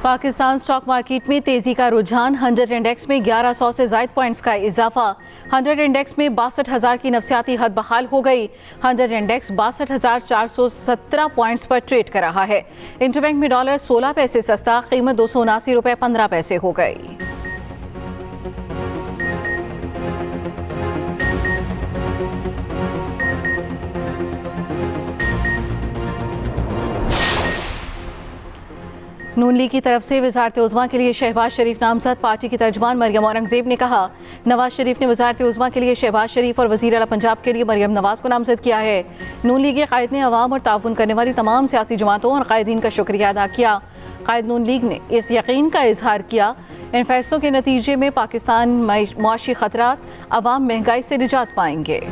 Pakistan stock market में तेजी का रुझान। 100 इंडेक्स में 1100 से ज़ायद पॉइंट्स का इजाफा। 100 इंडेक्स में 62,000 की नफसियाती हद बहाल हो गई। 100 इंडेक्स 62,417 पॉइंट्स पर ट्रेड कर रहा है। इंटरबैंक में डॉलर 16 पैसे सस्ता, कीमत 279 रुपये 15 पैसे हो गई। नून लीग की तरफ से वज़ारत उज़्मा के लिए शहबाज शरीफ नामज़द। पार्टी की तर्जुमान मरियम औरंगज़ेब ने कहा, नवाज शरीफ ने वज़ारत उज़्मा के लिए शहबाज शरीफ और वज़ीर आला पंजाब के लिए मरियम नवाज को नामज़द किया है। नून लीग के कायद ने अवाम और ताउन करने वाली तमाम सियासी जमातों और कायदीन का शुक्रिया अदा किया। कायद नून लीग ने इस यकीन का इजहार किया, इन फैसलों के नतीजे में पाकिस्तान मुआशी खतरात, अवाम महंगाई से निजात पाएंगे।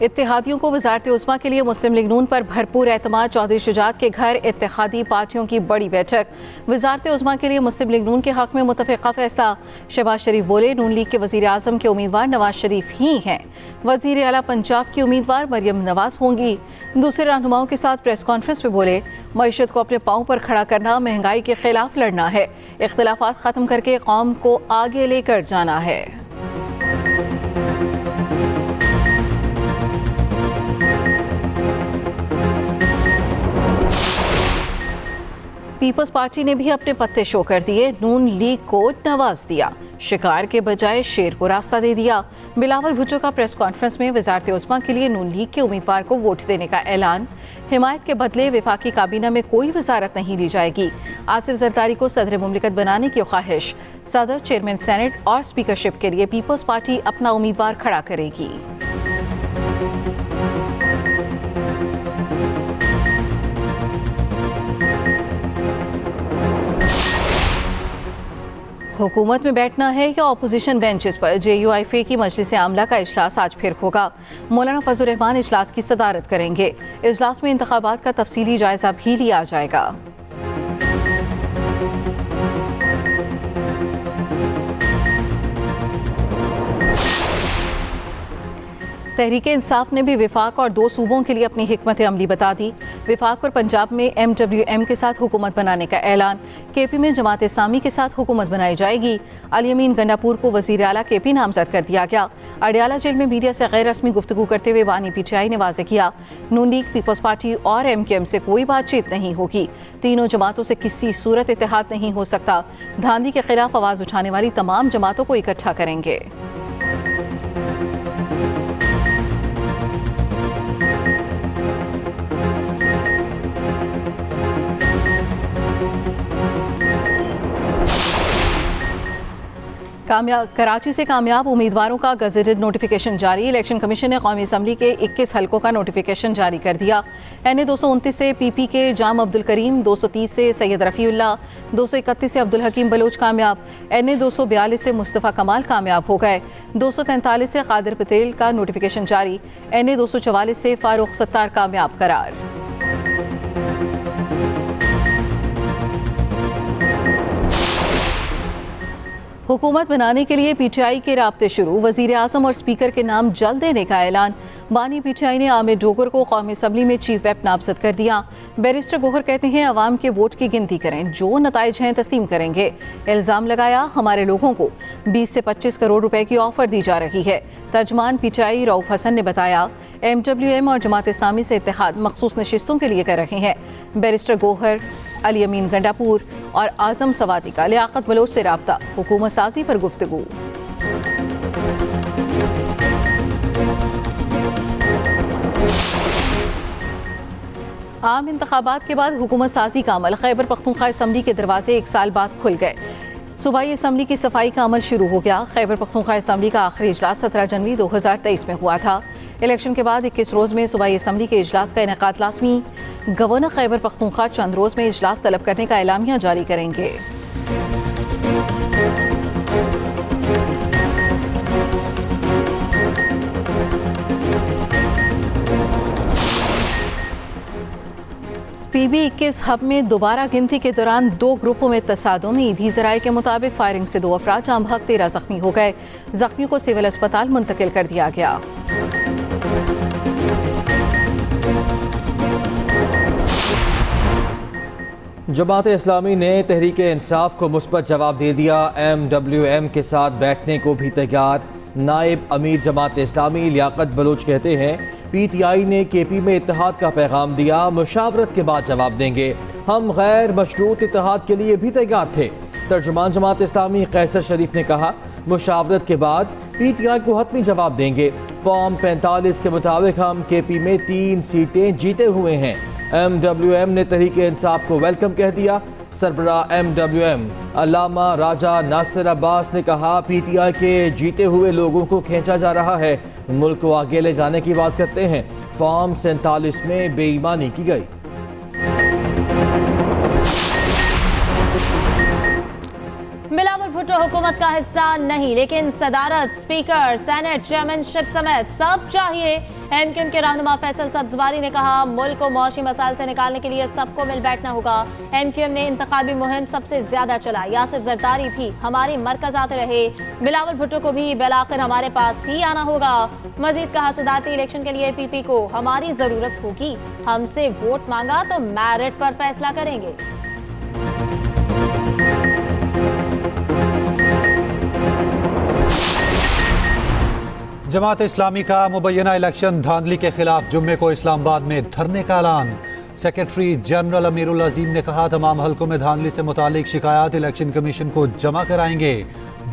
इत्तेहादियों को वज़ारत उज़्मा के लिए मुस्लिम लीग नून पर भरपूर एतमाद। चौधरी शुजात के घर इत्तेहादी पार्टियों की बड़ी बैठक। वज़ारत उज़्मा के लिए मुस्लिम लीग नून के हक़ में मुतफ़िक़ा फैसला। शहबाज शरीफ बोले, नून लीग के वज़ीर आज़म के उम्मीदवार नवाज शरीफ ही हैं। वज़ीर आला पंजाब की उम्मीदवार मरियम नवाज होंगी। दूसरे रहनुमाओं के साथ प्रेस कॉन्फ्रेंस में बोले, मईशत को अपने पाँव पर खड़ा करना, महंगाई के खिलाफ लड़ना है, इख्तिलाफ़ात ख़त्म करके कौम को आगे लेकर जाना है। पीपल्स पार्टी ने भी अपने पत्ते शो कर दिए। नून लीग को नवाज दिया, शिकार के बजाय शेर को रास्ता दे दिया। बिलावल भुट्टो का प्रेस कॉन्फ्रेंस में वज़ारत उज़्मा के लिए नून लीग के उम्मीदवार को वोट देने का ऐलान। हिमायत के बदले वफाकी काबीना में कोई वजारत नहीं ली जाएगी। आसिफ जरदारी को सदर मुमलिकत बनाने की ख्वाहिश। सदर, चेयरमैन सेनेट और स्पीकरशिप के लिए पीपल्स पार्टी अपना उम्मीदवार खड़ा करेगी। हुकूमत में बैठना है या अपोजिशन बेंचेस पर? JUIF की मजलिस आमला का इजलास आज फिर होगा। मौलाना फजल रहमान इजलास की सदारत करेंगे। इजलास में इंतखाबात का तफसीली जायजा भी लिया जाएगा। तहरीक इंसाफ ने भी विफाक और 2 सूबों के लिए अपनी हिकमत अमली बता दी। विफाक और पंजाब में MWM के साथ हुकूमत बनाने का ऐलान। KP में जमात इस्लामी के साथ हुकूमत बनाई जाएगी। अली-अमीन गंडापुर को वज़ीर आला KP नामज़द कर दिया गया। अडियाला जेल में मीडिया से गैर रस्मी गुफ्तगू करते हुए बानी PTI ने वाज़ेह किया, नून लीग, पीपल्स पार्टी और MKM से कोई बातचीत नहीं होगी। तीनों जमातों से किसी सूरत इत्तेहाद नहीं हो सकता। धांधी के खिलाफ आवाज़ उठाने वाली तमाम जमातों को इकट्ठा करेंगे। कराची से कामयाब उम्मीदवारों का गजेटेड नोटिफिकेशन जारी। इलेक्शन कमीशन ने कौमी असम्बली के 21 हलकों का नोटिफिकेशन जारी कर दिया। NA 229 से PP के जाम अब्दुल करीम, 230 से सैयद रफ़ीउल्लाह, 231 से अब्दुल हकीम बलोच कामयाब। NA 242 से मुस्तफ़ा कमाल कामयाब हो गए। 243 से कादिर पटेल का नोटिफिकेशन जारी। NA 244 से फारूक सत्तार कामयाब करार। हुकूमत बनाने के लिए PTI के राब्ते शुरू। वज़ीर आज़म और स्पीकर के नाम जल्द देने का ऐलान। बानी PTI ने आमिर डोगर को कौमी असम्बली में चीफ व्हिप नामज़द कर दिया। बैरिस्टर गोहर कहते हैं, अवाम के वोट की गिनती करें, जो नताइज हैं तस्लीम करेंगे। इल्ज़ाम लगाया, हमारे लोगों को 20 से 25 करोड़ रुपए की ऑफर दी जा रही है। तर्जमान PTI रऊफ हसन ने बताया, MWM और जमात इस्लामी से इत्तेहाद मखसूस नशिस्तों के लिए कर रहे हैं। बैरिस्टर गोहर, अली-अमीन गंडापुर और आज़म सवाती का लियाकत बलोच से राब्ता, हुकूमत साजी पर गुफ्तगू। आम इंतखाबात के बाद हुकूमत साजी का अमल। खैबर पख्तूनख्वा असम्बली के दरवाजे 1 साल बाद खुल गए। सूबाई असम्बली की सफाई का अमल शुरू हो गया। खैबर पख्तूनख्वा असम्बली का आखिरी इजलास 17 जनवरी 2023 में हुआ था। इलेक्शन के बाद 21 रोज़ में सूबाई असम्बली के इजलास का इनेकाद लाज़मी। गवर्नर खैबर पख्तूनख्वा चंद रोज़ में इजलास तलब करने का एलामिया जारी करेंगे। PB-21 हब में दोबारा गिनती के दौरान 2 ग्रुपों में तसादुम। ईदी ज़राए के मुताबिक फायरिंग से 2 अफराद जाम बहक 13 जख्मी हो गए। जख्मियों को सिविल अस्पताल मुंतकिल कर दिया गया। जमात इस्लामी ने तहरीक इंसाफ को मुस्बत जवाब दे दिया। MWM के साथ बैठने को भी तैयार। नायब अमीर जमात इस्लामी लियाकत बलोच कहते हैं PTI ने KP में इत्तेहाद का पैगाम दिया, मुशावरत के बाद जवाब देंगे। हम गैर मशरूत इत्तेहाद के लिए भी तैयार थे। तर्जुमान जमात इस्लामी कैसर शरीफ ने कहा मुशावरत के बाद PTI को हतमी जवाब देंगे। फॉर्म 45 के मुताबिक हम KP में 3 सीटें जीते हुए हैं। MWM ने तहरीक इंसाफ को वेलकम कह दिया। सरबरा MWM अल्लामा राजा नासिर अब्बास ने कहा PTI के जीते हुए लोगों को खींचा जा रहा है, मुल्क को आगे ले जाने की बात करते हैं। फॉर्म 47 में बेईमानी की गई। बिलावल भुट्टो हुकूमत का हिस्सा नहीं, लेकिन सदारत, स्पीकर, सेनेट, चेयरमैनशिप समेत सब चाहिए। MQM के रहनुमा फैसल सब्जवारी ने कहा मुल्क को मौशी मसाइल से निकालने के लिए सबको मिल बैठना होगा। MQM ने इंतखाबी मुहिम सबसे ज्यादा चलाई। यासिफ जरदारी भी हमारे मरकज आते रहे। बिलावल भुट्टो को भी बिलाखिर हमारे पास ही आना होगा। मजीद कहा सदारती इलेक्शन के लिए PP को हमारी जरूरत होगी। हमसे वोट मांगा तो मैरिट पर फैसला करेंगे। जमात इस्लामी का मुबैना इलेक्शन धांधली के खिलाफ जुम्मे को इस्लामाबाद में धरने का ऐलान। सेक्रेटरी जनरल अमीरुल अजीम ने कहा तमाम हलकों में धांधली से मुतालिक शिकायत इलेक्शन कमीशन को जमा कराएंगे।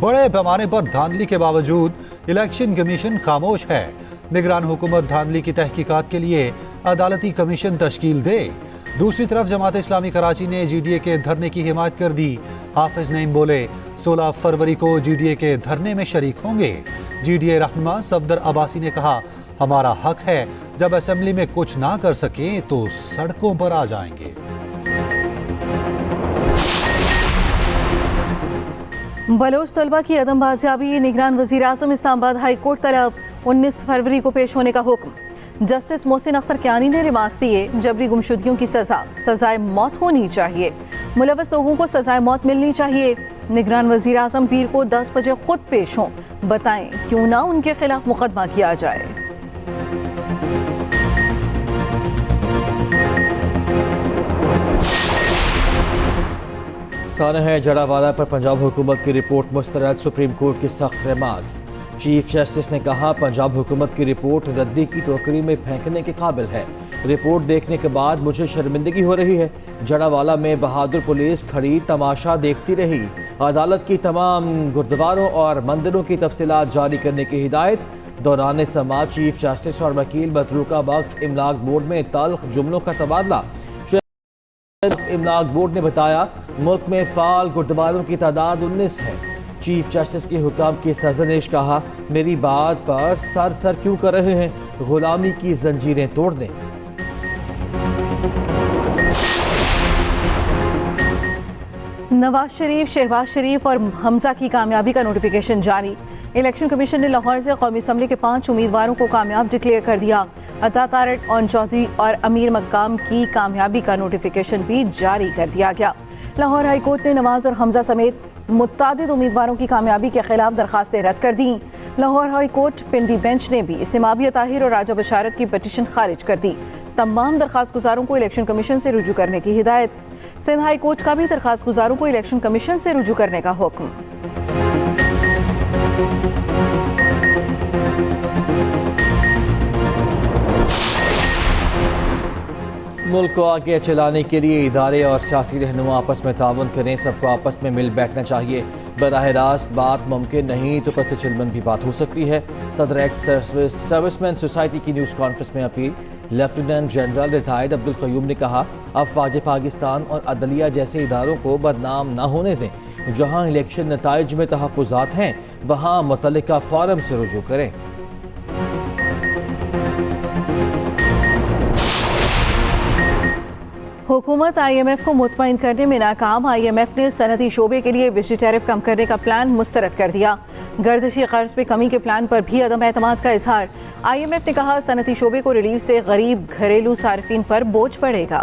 बड़े पैमाने पर धांधली के बावजूद इलेक्शन कमीशन खामोश है। निगरान हुकूमत धांधली की तहकीकात के लिए अदालती कमीशन तश्कील दे। दूसरी तरफ जमात इस्लामी कराची ने GDA के धरने की हिमायत कर दी। हाफिज नईम बोले 16 फरवरी को GDA के धरने में शरीक होंगे। GDA रहनुमा सफदर अब्बासी ने कहा हमारा हक है, जब असेंबली में कुछ ना कर सके तो सड़कों पर आ जाएंगे। बलोच तलबा की अदम बाजियाबी, निगरान वजीर आज़म इस्लामाबाद हाई कोर्ट तलब। 19 फरवरी को पेश होने का हुक्म। जस्टिस मोहसिन अख्तर कियानी ने रिमार्क्स दिए जबरी गुमशुदगियों की सजाए मौत होनी चाहिए। मुलव्वस लोगों को सजाए मौत मिलनी चाहिए। निगरान वजीर आज़म पीर को 10 बजे खुद पेश हों, बताएं क्यों ना उनके खिलाफ मुकदमा किया जाए। सानह जड़ावाला पर पंजाब हुकूमत की रिपोर्ट मुस्तरद। सुप्रीम कोर्ट के सख्त रिमार्क्स। चीफ जस्टिस ने कहा पंजाब हुकूमत की रिपोर्ट रद्दी की टोकरी में फेंकने के काबिल है। रिपोर्ट देखने के बाद मुझे शर्मिंदगी हो रही है। जड़ावाला में बहादुर पुलिस खड़ी तमाशा देखती रही। अदालत की तमाम गुरुद्वारों और मंदिरों की तफसीलात जारी करने की हिदायत। दौरान समाज चीफ जस्टिस और वकील मतरूका वक्फ इमलाक बोर्ड में तल्ख जुमलों का तबादला। इमलाक बोर्ड ने बताया मुल्क में फाल गुरुद्वारों की तादाद 19 है। चीफ जस्टिस के हुक्म की सरजनिश। कहा मेरी बात पर सर क्यों कर रहे हैं, गुलामी की जंजीरें तोड़ दें। नवाज शरीफ, शहबाज शरीफ और हमजा की कामयाबी का नोटिफिकेशन जारी। इलेक्शन कमीशन ने लाहौर से कौमी असम्बली के 5 उम्मीदवारों को कामयाब डिक्लेयर कर दिया। अता तारड़, ओन चौधरी और अमीर मक्काम की कामयाबी का नोटिफिकेशन भी जारी कर दिया गया। लाहौर हाई कोर्ट ने नवाज और हमजा समेत मुत्तादिद उम्मीदवारों की कामयाबी के खिलाफ दरखास्तें रद्द कर दी। लाहौर हाई कोर्ट पिंडी बेंच ने भी सिमाबिया ताहिर और राजा बशारत की पटिशन खारिज कर दी। तमाम दरखास्त गुजारों को इलेक्शन कमीशन से रुजू करने की हिदायत। सिंध हाई कोर्ट का भी दरखास्त गुजारों को इलेक्शन कमीशन से रुजू करने का हुक्म। मुल्क को आगे चलाने के लिए इदारे और सियासी रहनुमा आपस में ताउन करें। सबको आपस में मिल बैठना चाहिए। बराह रास्त बात मुमकिन नहीं तो पस चिलमन भी बात हो सकती है। सदर एक्स सर्विसमैन सोसाइटी की न्यूज़ कॉन्फ्रेंस में appeal. Lieutenant general retired Abdul Qayyum ने कहा अफवाज पाकिस्तान और अदलिया जैसे इदारों को बदनाम न होने दें। जहाँ इलेक्शन नताइज में तहफ़्फ़ुज़ात हैं वहाँ मुतल्लिका फोरम से रुजू करें। हुकूमत IMF को मुतमईन करने में नाकाम। IMF ने सनती शोबे के लिए बिजली टैरिफ कम करने का प्लान मुस्तरद कर दिया। गर्दिशी कर्ज पे कमी के प्लान पर भी अदम एतमाद का इजहार। IMF ने कहा सनती शोबे को रिलीफ से गरीब घरेलू सार्फिन पर बोझ पड़ेगा।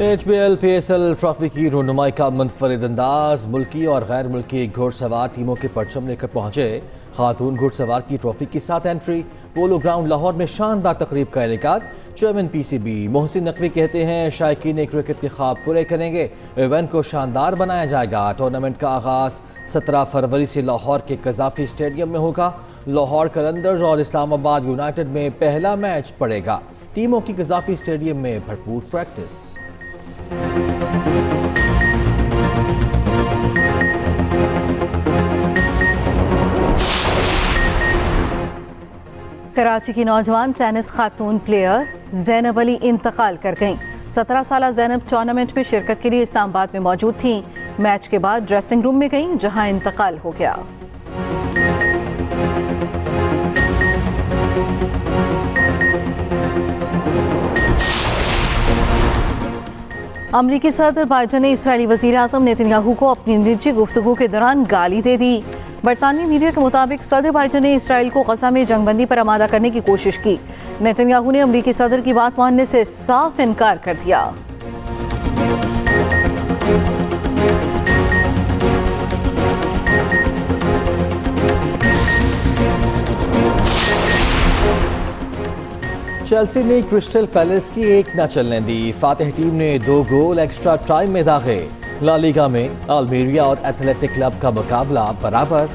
HBL PSL ट्रॉफी की रुनुमाई का मुनफरिद अंदाज, मुल्की और गैर मुल्की घुड़सवार टीमों के परचम लेकर पहुंचे। खातून घुड़सवार की ट्रॉफी की 7 एंट्री पोलो ग्राउंड लाहौर में शानदार तकरीब का इनेकाद। चेयरमैन PCB मोहसिन नकवी कहते हैं शायकीन क्रिकेट के ख्वाब पूरे करेंगे, इवेंट को शानदार बनाया जाएगा। टूर्नामेंट का आगाज 17 फरवरी से लाहौर के कजाफी स्टेडियम में होगा। लाहौर कलंदर्स और इस्लामाबाद यूनाइटेड में पहला मैच पड़ेगा। टीमों की कजाफी स्टेडियम में भरपूर प्रैक्टिस। कराची की नौजवान टेनिस खातून प्लेयर ज़ैनब अली इंतकाल कर गईं। 17 साला ज़ैनब टूर्नामेंट में शिरकत के लिए इस्लामाबाद में मौजूद थीं। मैच के बाद ड्रेसिंग रूम में गईं, जहां इंतकाल हो गया। अमरीकी सदर बाइडेन ने इसराइली वज़ीर आज़म नेतन्याहू को अपनी निजी गुफ्तगू के दौरान गाली दे दी। बरतानवी मीडिया के मुताबिक सदर बाइडेन ने इसराइल को गज़ा में जंगबंदी पर आमादा करने की कोशिश की। नेतन्याहू ने अमरीकी सदर की बात मानने से साफ इनकार कर दिया। चेल्सी ने क्रिस्टल पैलेस की एक न चलने दी। फातिह टीम ने 2 गोल एक्स्ट्रा टाइम में दागे। ला लीगा में अल्मेरिया और एथलेटिक क्लब का मुकाबला बराबर।